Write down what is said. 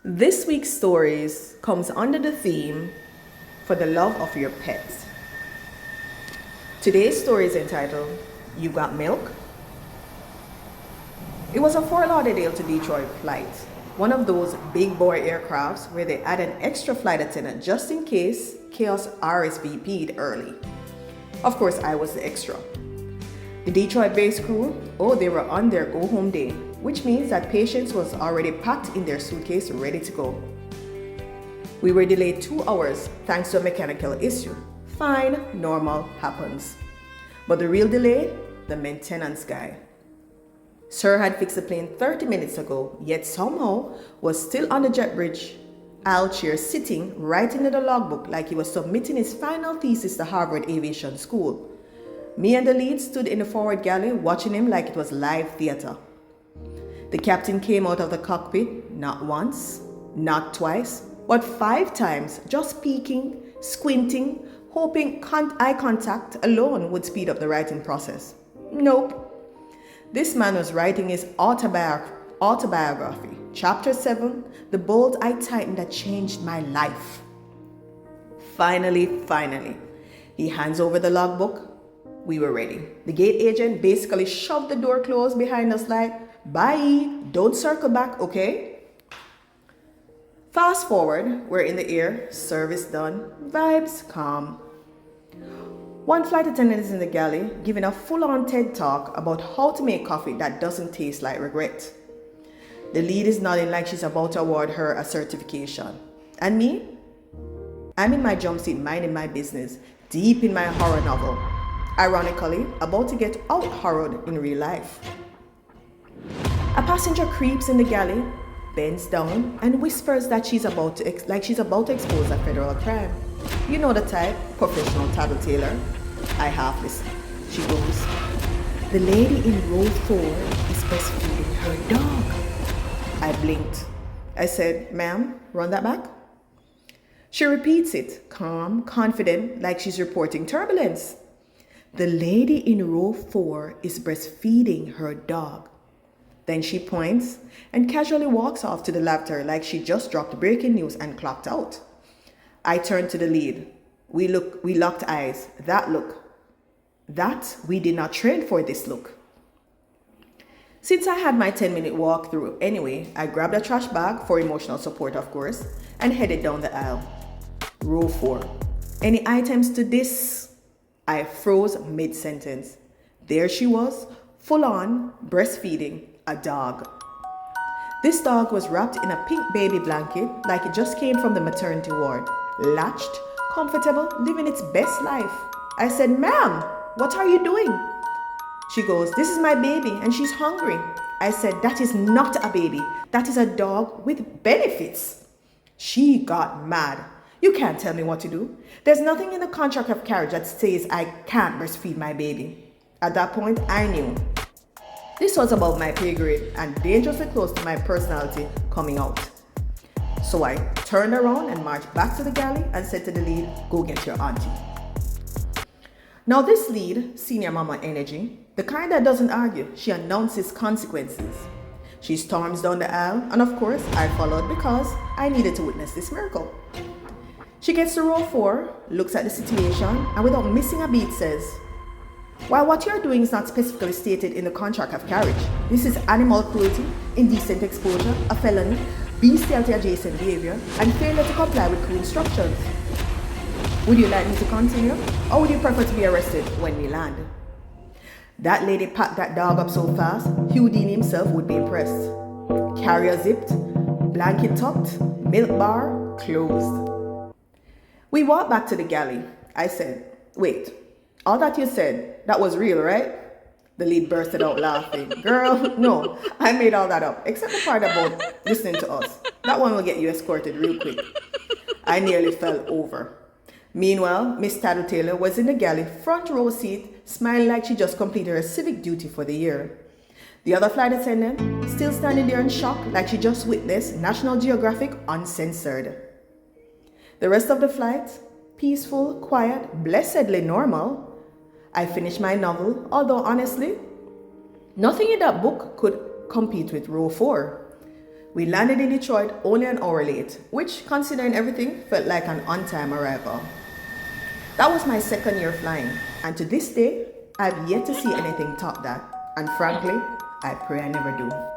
This week's stories comes under the theme for the love of your pets. Today's story is entitled You Got Milk? It was a Fort Lauderdale to Detroit flight, one of those big boy aircrafts where they add an extra flight attendant just in case chaos RSVP'd early. Of course, I was the extra. The Detroit-based crew, they were on their go-home day, which means that patience was already packed in their suitcase ready to go. We were delayed 2 hours thanks to a mechanical issue. Fine, normal, happens. But the real delay, the maintenance guy. Sir had fixed the plane 30 minutes ago, yet somehow was still on the jet bridge aisle chair sitting, writing in the logbook like he was submitting his final thesis to Harvard Aviation School. Me and the lead stood in the forward galley watching him like it was live theater. The captain came out of the cockpit, not once, not twice, but 5 times, just peeking, squinting, hoping eye contact alone would speed up the writing process. Nope. This man was writing his autobiography, Chapter 7, The Bolt I Tightened That Changed My Life. Finally, he hands over the logbook. We were ready. The gate agent basically shoved the door closed behind us like, bye, don't circle back, okay? Fast forward, we're in the air, service done, vibes calm. One flight attendant is in the galley giving a full-on TED talk about how to make coffee that doesn't taste like regret. The lead is nodding like she's about to award her a certification. And me? I'm in my jumpsuit minding my business, deep in my horror novel. Ironically, about to get out-horrored in real life. A passenger creeps in the galley, bends down, and whispers that she's about to expose a federal crime. You know the type, professional tattletailer. I half listen. She goes, "The lady in row 4 is breastfeeding her dog." I blinked. I said, "Ma'am, run that back." She repeats it, calm, confident, like she's reporting turbulence. "The lady in row 4 is breastfeeding her dog." Then she points and casually walks off to the lavatory like she just dropped breaking news and clocked out. I turned to the lead. We locked eyes. That look. That we did not train for this look. Since I had my 10-minute walk through anyway, I grabbed a trash bag for emotional support, of course, and headed down the aisle. Row 4. Any items to this? I froze mid-sentence. There she was, full on, breastfeeding a dog. This dog was wrapped in a pink baby blanket like it just came from the maternity ward. Latched, comfortable, living its best life. I said, "Ma'am, what are you doing?" She goes, "This is my baby and she's hungry." I said, "That is not a baby. That is a dog with benefits." She got mad. "You can't tell me what to do. There's nothing in the contract of carriage that says I can't breastfeed my baby." At that point, I knew this was above my pay grade and dangerously close to my personality coming out. So I turned around and marched back to the galley and said to the lead, "Go get your auntie." Now this lead, senior mama energy, the kind that doesn't argue, she announces consequences. She storms down the aisle, and of course I followed because I needed to witness this miracle. She gets to row 4, looks at the situation, and without missing a beat says, "While what you're doing is not specifically stated in the contract of carriage, this is animal cruelty, indecent exposure, a felony, bestiality adjacent behavior, and failure to comply with crew instructions. Would you like me to continue, or would you prefer to be arrested when we land?" That lady packed that dog up so fast, Houdini himself would be impressed. Carrier zipped, blanket tucked, milk bar closed. We walked back to the galley. I said, "Wait, all that you said, that was real, right?" The lead bursted out laughing. "Girl, no, I made all that up, except the part about listening to us. That one will get you escorted real quick." I nearly fell over. Meanwhile, Miss Tattletailer was in the galley front row seat, smiling like she just completed her civic duty for the year. The other flight attendant, still standing there in shock like she just witnessed National Geographic Uncensored. The rest of the flight, peaceful, quiet, blessedly normal. I finished my novel, although honestly, nothing in that book could compete with row 4. We landed in Detroit only an hour late, which, considering everything, felt like an on-time arrival. That was my second year flying, and to this day, I've yet to see anything top that. And frankly, I pray I never do.